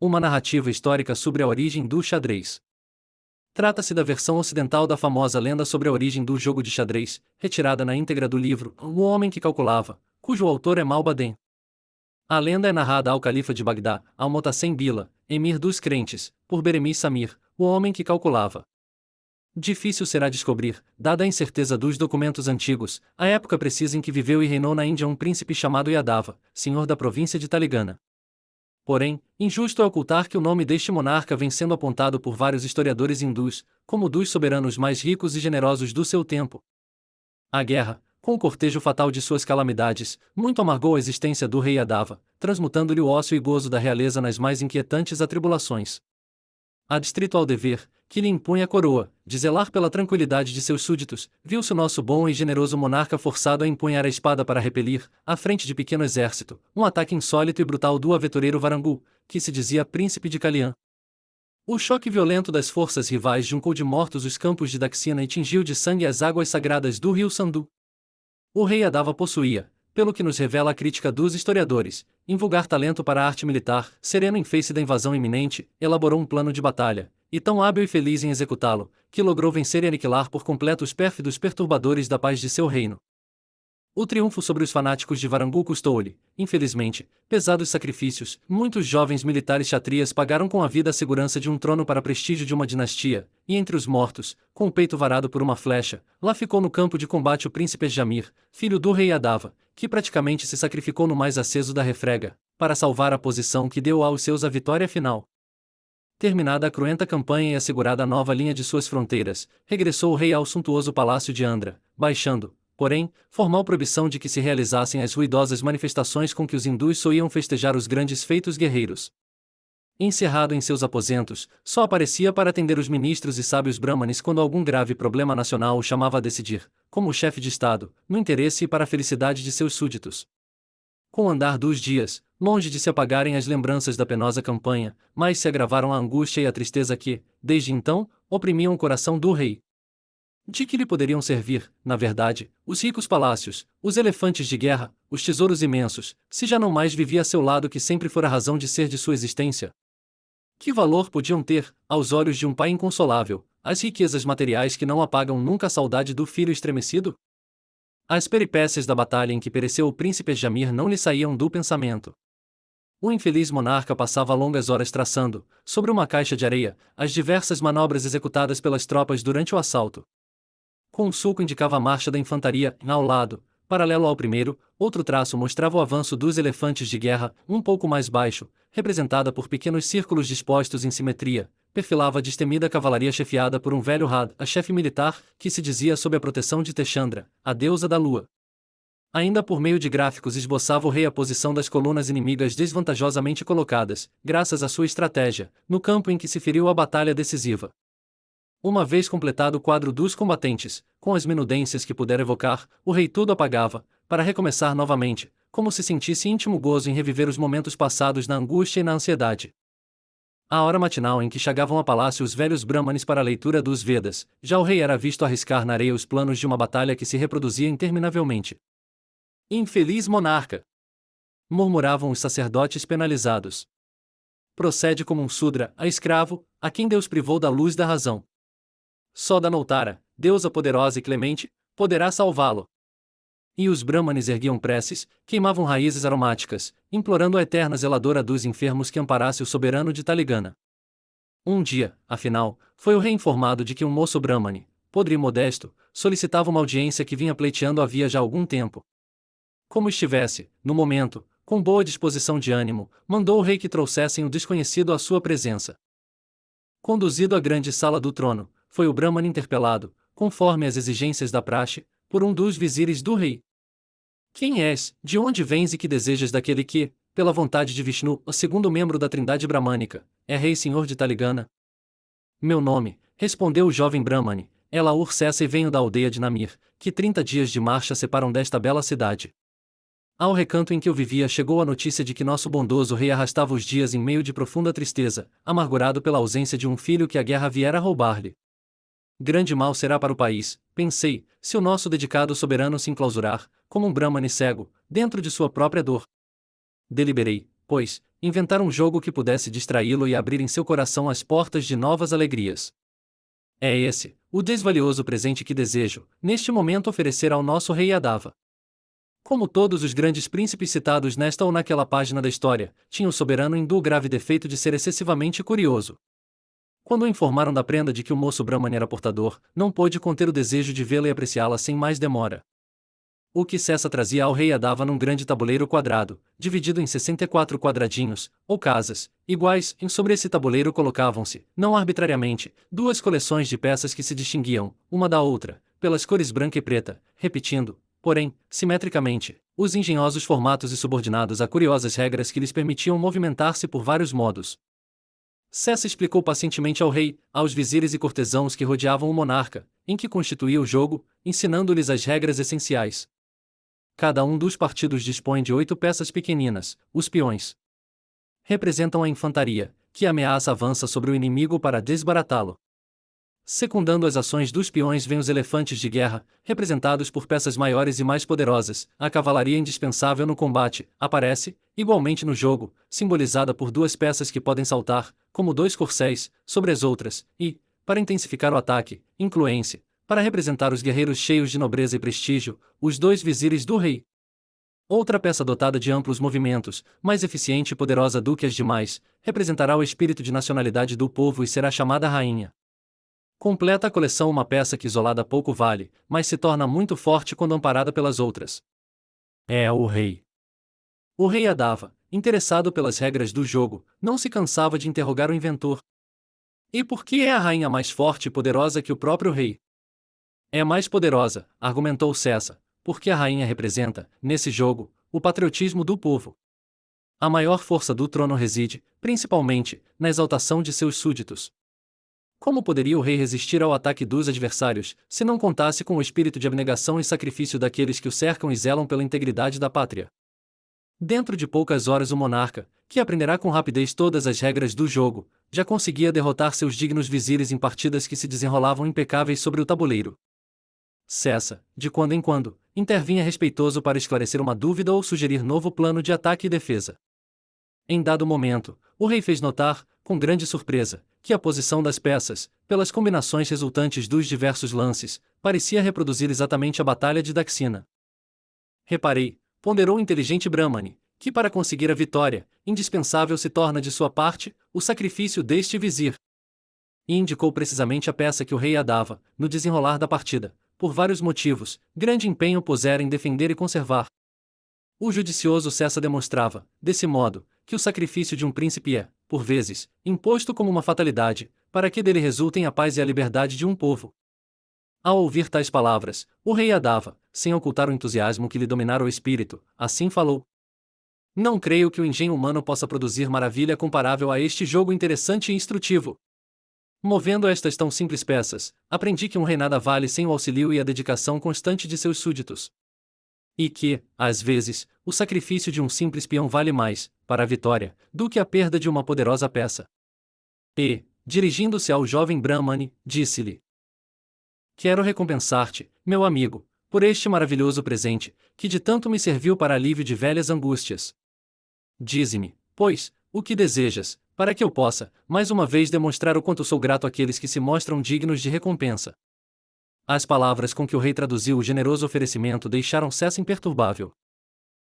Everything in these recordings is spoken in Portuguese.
Uma narrativa histórica sobre a origem do xadrez. Trata-se da versão ocidental da famosa lenda sobre a origem do jogo de xadrez, retirada na íntegra do livro O Homem que Calculava, cujo autor é Malbaden. A lenda é narrada ao califa de Bagdá, Al-Motassem Billah, emir dos crentes, por Beremis Samir, o homem que calculava. Difícil será descobrir, dada a incerteza dos documentos antigos, a época precisa em que viveu e reinou na Índia um príncipe chamado Yadava, senhor da província de Taligana. Porém, injusto é ocultar que o nome deste monarca vem sendo apontado por vários historiadores hindus, como dos soberanos mais ricos e generosos do seu tempo. A guerra, com o cortejo fatal de suas calamidades, muito amargou a existência do rei Yadava, transmutando-lhe o ócio e gozo da realeza nas mais inquietantes atribulações. Adstrito ao dever, que lhe impunha a coroa, de zelar pela tranquilidade de seus súditos, viu-se o nosso bom e generoso monarca forçado a empunhar a espada para repelir, à frente de pequeno exército, um ataque insólito e brutal do aventureiro Varangu, que se dizia príncipe de Kalian. O choque violento das forças rivais juncou de mortos os campos de Daksina e tingiu de sangue as águas sagradas do rio Sandu. O rei Yadava possuía, pelo que nos revela a crítica dos historiadores, invulgar talento para a arte militar, sereno em face da invasão iminente, elaborou um plano de batalha, e tão hábil e feliz em executá-lo, que logrou vencer e aniquilar por completo os pérfidos perturbadores da paz de seu reino. O triunfo sobre os fanáticos de Varangu custou-lhe, infelizmente, pesados sacrifícios. Muitos jovens militares xatrias pagaram com a vida a segurança de um trono para prestígio de uma dinastia, e entre os mortos, com o peito varado por uma flecha, lá ficou no campo de combate o príncipe Jamir, filho do rei Yadava, que praticamente se sacrificou no mais aceso da refrega, para salvar a posição que deu aos seus a vitória final. Terminada a cruenta campanha e assegurada a nova linha de suas fronteiras, regressou o rei ao suntuoso palácio de Andhra, baixando, porém, formal proibição de que se realizassem as ruidosas manifestações com que os hindus soliam festejar os grandes feitos guerreiros. Encerrado em seus aposentos, só aparecia para atender os ministros e sábios brahmanes quando algum grave problema nacional o chamava a decidir, como chefe de Estado, no interesse e para a felicidade de seus súditos. Com o andar dos dias, longe de se apagarem as lembranças da penosa campanha, mais se agravaram a angústia e a tristeza que, desde então, oprimiam o coração do rei. De que lhe poderiam servir, na verdade, os ricos palácios, os elefantes de guerra, os tesouros imensos, se já não mais vivia a seu lado que sempre fora a razão de ser de sua existência? Que valor podiam ter, aos olhos de um pai inconsolável, as riquezas materiais que não apagam nunca a saudade do filho estremecido? As peripécias da batalha em que pereceu o príncipe Jamir não lhe saíam do pensamento. O infeliz monarca passava longas horas traçando, sobre uma caixa de areia, as diversas manobras executadas pelas tropas durante o assalto. Com um sulco indicava a marcha da infantaria, ao lado, paralelo ao primeiro, outro traço mostrava o avanço dos elefantes de guerra, um pouco mais baixo, representada por pequenos círculos dispostos em simetria, perfilava a destemida cavalaria chefiada por um velho Had, a chefe militar, que se dizia sob a proteção de Techandra, a deusa da lua. Ainda por meio de gráficos esboçava o rei a posição das colunas inimigas desvantajosamente colocadas, graças à sua estratégia, no campo em que se feriu a batalha decisiva. Uma vez completado o quadro dos combatentes, com as minudências que puder evocar, o rei tudo apagava, para recomeçar novamente, como se sentisse íntimo gozo em reviver os momentos passados na angústia e na ansiedade. À hora matinal em que chegavam a palácio os velhos brahmanes para a leitura dos Vedas, já o rei era visto arriscar na areia os planos de uma batalha que se reproduzia interminavelmente. Infeliz monarca! Murmuravam os sacerdotes penalizados. Procede como um Sudra, a escravo, a quem Deus privou da luz da razão. Só Dhanotara, deusa poderosa e clemente, poderá salvá-lo. E os brahmanes erguiam preces, queimavam raízes aromáticas, implorando a eterna zeladora dos enfermos que amparasse o soberano de Taligana. Um dia, afinal, foi o rei informado de que um moço brahmane, podre e modesto, solicitava uma audiência que vinha pleiteando havia já algum tempo. Como estivesse, no momento, com boa disposição de ânimo, mandou o rei que trouxessem o desconhecido à sua presença. Conduzido à grande sala do trono, foi o brahmane interpelado, conforme as exigências da praxe, por um dos vizires do rei. Quem és, de onde vens e que desejas daquele que, pela vontade de Vishnu, o segundo membro da trindade bramânica, é rei senhor de Taligana? Meu nome, respondeu o jovem brahmane, é Laur Sessa e venho da aldeia de Namir, que 30 dias de marcha separam desta bela cidade. Ao recanto em que eu vivia chegou a notícia de que nosso bondoso rei arrastava os dias em meio de profunda tristeza, amargurado pela ausência de um filho que a guerra viera roubar-lhe. Grande mal será para o país, pensei, se o nosso dedicado soberano se enclausurar, como um brahmane cego, dentro de sua própria dor. Deliberei, pois, inventar um jogo que pudesse distraí-lo e abrir em seu coração as portas de novas alegrias. É esse, o desvalioso presente que desejo, neste momento, oferecer ao nosso rei Yadava. Como todos os grandes príncipes citados nesta ou naquela página da história, tinha o soberano hindu o grave defeito de ser excessivamente curioso. Quando o informaram da prenda de que o moço Brahmani era portador, não pôde conter o desejo de vê-la e apreciá-la sem mais demora. O que Sessa trazia ao rei Yadava num grande tabuleiro quadrado, dividido em 64 quadradinhos, ou casas, iguais, e sobre esse tabuleiro colocavam-se, não arbitrariamente, duas coleções de peças que se distinguiam, uma da outra, pelas cores branca e preta, repetindo, porém, simetricamente, os engenhosos formatos e subordinados a curiosas regras que lhes permitiam movimentar-se por vários modos. Sessa explicou pacientemente ao rei, aos vizires e cortesãos que rodeavam o monarca, em que constituía o jogo, ensinando-lhes as regras essenciais. Cada um dos partidos dispõe de 8 peças pequeninas, os peões. Representam a infantaria, que ameaça avança sobre o inimigo para desbaratá-lo. Secundando as ações dos peões vêm os elefantes de guerra, representados por peças maiores e mais poderosas. A cavalaria indispensável no combate aparece, igualmente no jogo, simbolizada por 2 peças que podem saltar, como 2 corcéis, sobre as outras, e, para intensificar o ataque, incluem-se, para representar os guerreiros cheios de nobreza e prestígio, os 2 vizires do rei. Outra peça dotada de amplos movimentos, mais eficiente e poderosa do que as demais, representará o espírito de nacionalidade do povo e será chamada rainha. Completa a coleção uma peça que isolada pouco vale, mas se torna muito forte quando amparada pelas outras. É o rei. O rei Yadava, interessado pelas regras do jogo, não se cansava de interrogar o inventor. E por que é a rainha mais forte e poderosa que o próprio rei? É mais poderosa, argumentou Sessa, porque a rainha representa, nesse jogo, o patriotismo do povo. A maior força do trono reside, principalmente, na exaltação de seus súditos. Como poderia o rei resistir ao ataque dos adversários, se não contasse com o espírito de abnegação e sacrifício daqueles que o cercam e zelam pela integridade da pátria? Dentro de poucas horas o monarca, que aprenderá com rapidez todas as regras do jogo, já conseguia derrotar seus dignos vizires em partidas que se desenrolavam impecáveis sobre o tabuleiro. Sessa, de quando em quando, intervinha respeitoso para esclarecer uma dúvida ou sugerir novo plano de ataque e defesa. Em dado momento, o rei fez notar, com grande surpresa, que a posição das peças, pelas combinações resultantes dos diversos lances, parecia reproduzir exatamente a batalha de Daksina. Reparei, ponderou o inteligente Brahmani, que para conseguir a vitória, indispensável se torna de sua parte, o sacrifício deste vizir. E indicou precisamente a peça que o rei Yadava, no desenrolar da partida, por vários motivos, grande empenho pusera em defender e conservar. O judicioso Sessa demonstrava, desse modo, que o sacrifício de um príncipe é, por vezes, imposto como uma fatalidade, para que dele resultem a paz e a liberdade de um povo. Ao ouvir tais palavras, o rei Yadava, sem ocultar o entusiasmo que lhe dominara o espírito, assim falou: Não creio que o engenho humano possa produzir maravilha comparável a este jogo interessante e instrutivo. Movendo estas tão simples peças, aprendi que um rei nada vale sem o auxílio e a dedicação constante de seus súditos. E que, às vezes, o sacrifício de um simples peão vale mais, para a vitória, do que a perda de uma poderosa peça. E, dirigindo-se ao jovem Brahmani, disse-lhe: Quero recompensar-te, meu amigo, por este maravilhoso presente, que de tanto me serviu para alívio de velhas angústias. Dize-me, pois, o que desejas, para que eu possa, mais uma vez demonstrar o quanto sou grato àqueles que se mostram dignos de recompensa. As palavras com que o rei traduziu o generoso oferecimento deixaram Sessa imperturbável.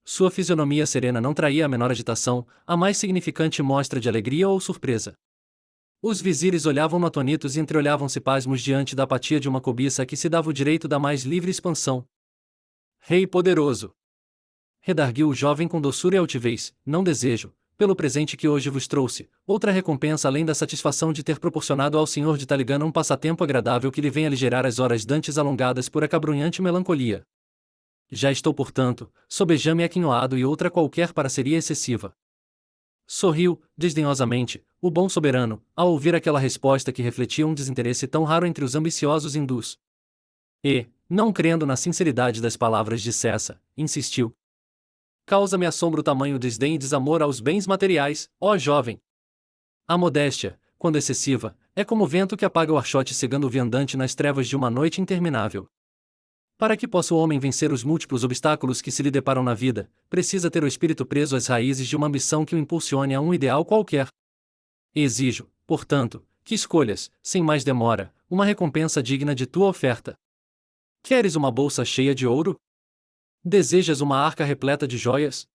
Sua fisionomia serena não traía a menor agitação, a mais significante mostra de alegria ou surpresa. Os vizires olhavam-no atônitos e entreolhavam-se pasmos diante da apatia de uma cobiça a que se dava o direito da mais livre expansão. Rei poderoso! Redarguiu o jovem com doçura e altivez, não desejo, pelo presente que hoje vos trouxe, outra recompensa além da satisfação de ter proporcionado ao senhor de Taligana um passatempo agradável que lhe venha aligerar as horas dantes alongadas por acabrunhante melancolia. Já estou, portanto, sobejame aquinhoado e outra qualquer seria excessiva. Sorriu, desdenhosamente, o bom soberano, ao ouvir aquela resposta que refletia um desinteresse tão raro entre os ambiciosos hindus. E, não crendo na sinceridade das palavras de Sessa, insistiu: Causa-me assombro o tamanho desdém e desamor aos bens materiais, ó jovem. A modéstia, quando excessiva, é como o vento que apaga o archote cegando o viandante nas trevas de uma noite interminável. Para que possa o homem vencer os múltiplos obstáculos que se lhe deparam na vida, precisa ter o espírito preso às raízes de uma ambição que o impulsione a um ideal qualquer. Exijo, portanto, que escolhas, sem mais demora, uma recompensa digna de tua oferta. Queres uma bolsa cheia de ouro? Desejas uma arca repleta de joias?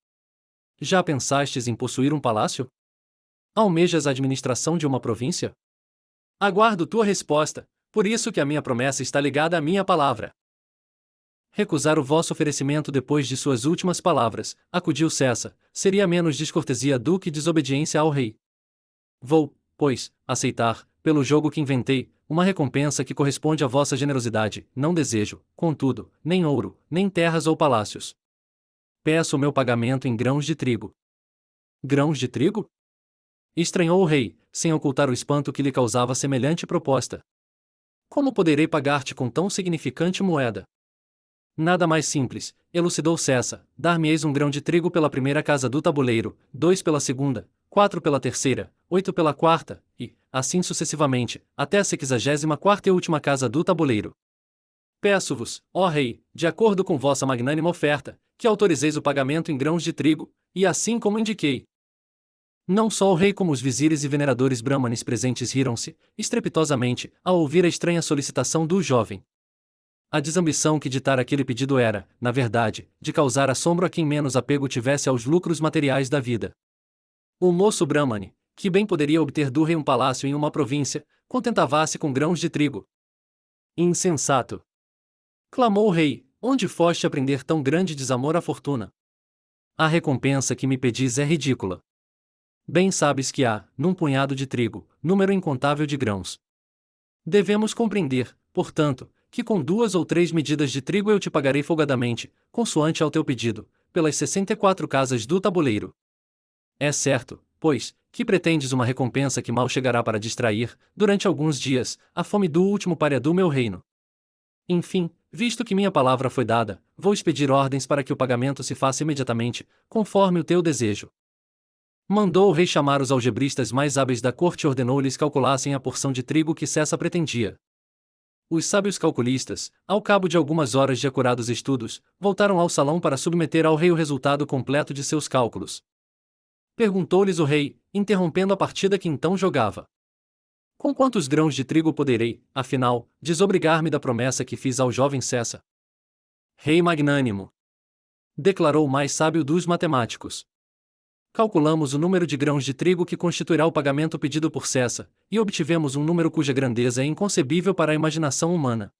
Já pensastes em possuir um palácio? Almejas a administração de uma província? Aguardo tua resposta, por isso que a minha promessa está ligada à minha palavra. Recusar o vosso oferecimento depois de suas últimas palavras, acudiu Cessa, seria menos descortesia do que desobediência ao rei. Vou, pois, aceitar, pelo jogo que inventei, uma recompensa que corresponde à vossa generosidade, não desejo, contudo, nem ouro, nem terras ou palácios. Peço o meu pagamento em grãos de trigo. Grãos de trigo? Estranhou o rei, sem ocultar o espanto que lhe causava semelhante proposta. Como poderei pagar-te com tão significante moeda? Nada mais simples, elucidou Cessa, dar-me-eis um grão de trigo pela primeira casa do tabuleiro, 2 pela segunda, 4 pela terceira, 8 pela quarta, e, assim sucessivamente, até a 64ª e última casa do tabuleiro. Peço-vos, ó rei, de acordo com vossa magnânima oferta, que autorizeis o pagamento em grãos de trigo, e assim como indiquei. Não só o rei como os vizires e veneradores brahmanes presentes riram-se, estrepitosamente, ao ouvir a estranha solicitação do jovem. A desambição que ditara aquele pedido era, na verdade, de causar assombro a quem menos apego tivesse aos lucros materiais da vida. O moço Brahmane, que bem poderia obter do rei um palácio em uma província, contentava-se com grãos de trigo. Insensato! Clamou o rei, onde foste aprender tão grande desamor à fortuna? A recompensa que me pedis é ridícula. Bem sabes que há, num punhado de trigo, número incontável de grãos. Devemos compreender, portanto, que com 2 ou 3 medidas de trigo eu te pagarei folgadamente, consoante ao teu pedido, pelas 64 casas do tabuleiro. É certo, pois, que pretendes uma recompensa que mal chegará para distrair, durante alguns dias, a fome do último pária do meu reino. Enfim, visto que minha palavra foi dada, vou expedir ordens para que o pagamento se faça imediatamente, conforme o teu desejo. Mandou o rei chamar os algebristas mais hábeis da corte e ordenou-lhes calculassem a porção de trigo que Cessa pretendia. Os sábios calculistas, ao cabo de algumas horas de acurados estudos, voltaram ao salão para submeter ao rei o resultado completo de seus cálculos. Perguntou-lhes o rei, interrompendo a partida que então jogava: com quantos grãos de trigo poderei, afinal, desobrigar-me da promessa que fiz ao jovem Cessa? Rei magnânimo! Declarou o mais sábio dos matemáticos. Calculamos o número de grãos de trigo que constituirá o pagamento pedido por Cessa, e obtivemos um número cuja grandeza é inconcebível para a imaginação humana.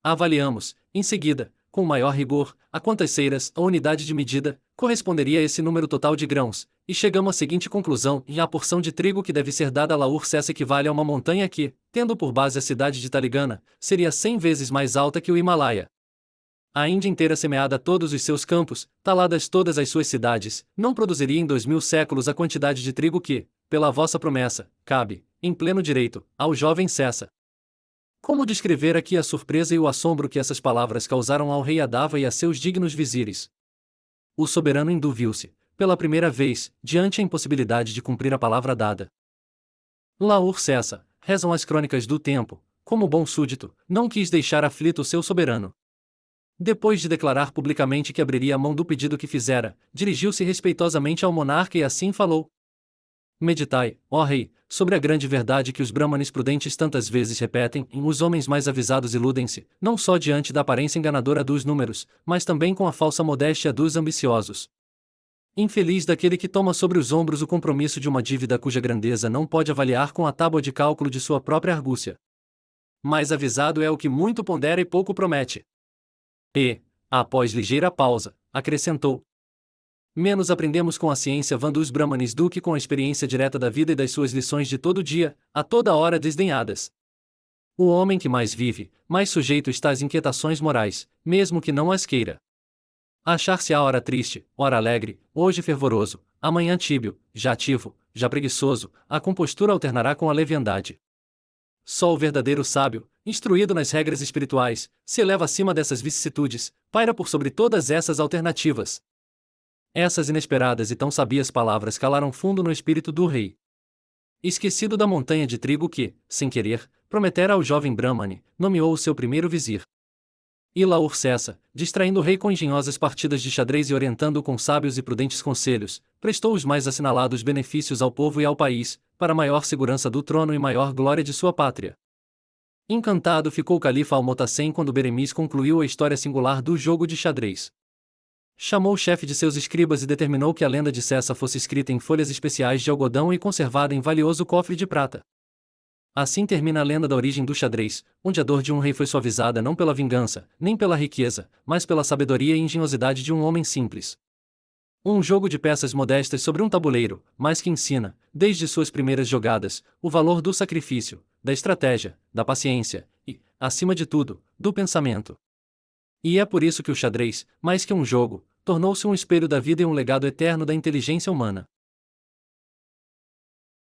Avaliamos, em seguida, com maior rigor, a quantas seiras, a unidade de medida, corresponderia a esse número total de grãos, e chegamos à seguinte conclusão: e a porção de trigo que deve ser dada a Laur Cessa equivale a uma montanha que, tendo por base a cidade de Taligana, seria 100 vezes mais alta que o Himalaia. A Índia inteira semeada todos os seus campos, taladas todas as suas cidades, não produziria em 2000 séculos a quantidade de trigo que, pela vossa promessa, cabe, em pleno direito, ao jovem Cessa. Como descrever aqui a surpresa e o assombro que essas palavras causaram ao rei Adava e a seus dignos vizires? O soberano hindu viu-se, pela primeira vez, diante a impossibilidade de cumprir a palavra dada. Laur Cessa, rezam as crônicas do tempo, como bom súdito, não quis deixar aflito o seu soberano. Depois de declarar publicamente que abriria a mão do pedido que fizera, dirigiu-se respeitosamente ao monarca e assim falou: meditai, ó rei, sobre a grande verdade que os brahmanes prudentes tantas vezes repetem: os homens mais avisados iludem-se, não só diante da aparência enganadora dos números, mas também com a falsa modéstia dos ambiciosos. Infeliz daquele que toma sobre os ombros o compromisso de uma dívida cuja grandeza não pode avaliar com a tábua de cálculo de sua própria argúcia. Mais avisado é o que muito pondera e pouco promete. E, após ligeira pausa, acrescentou: menos aprendemos com a ciência vã dos brahmanes do que com a experiência direta da vida e das suas lições de todo dia, a toda hora desdenhadas. O homem que mais vive, mais sujeito está às inquietações morais, mesmo que não as queira. Achar-se-á ora triste, ora alegre, hoje fervoroso, amanhã tíbio, já ativo, já preguiçoso, a compostura alternará com a leviandade. Só o verdadeiro sábio, instruído nas regras espirituais, se eleva acima dessas vicissitudes, paira por sobre todas essas alternativas. Essas inesperadas e tão sabias palavras calaram fundo no espírito do rei. Esquecido da montanha de trigo que, sem querer, prometera ao jovem Brahmane, nomeou o seu primeiro vizir. E Laur Cessa, distraindo o rei com engenhosas partidas de xadrez e orientando-o com sábios e prudentes conselhos, prestou os mais assinalados benefícios ao povo e ao país, para maior segurança do trono e maior glória de sua pátria. Encantado ficou o califa Al-Motassem quando Beremiz concluiu a história singular do jogo de xadrez. Chamou o chefe de seus escribas e determinou que a lenda de Cessa fosse escrita em folhas especiais de algodão e conservada em valioso cofre de prata. Assim termina a lenda da origem do xadrez, onde a dor de um rei foi suavizada não pela vingança, nem pela riqueza, mas pela sabedoria e engenhosidade de um homem simples. Um jogo de peças modestas sobre um tabuleiro, mas que ensina, desde suas primeiras jogadas, o valor do sacrifício, da estratégia, da paciência e, acima de tudo, do pensamento. E é por isso que o xadrez, mais que um jogo, tornou-se um espelho da vida e um legado eterno da inteligência humana.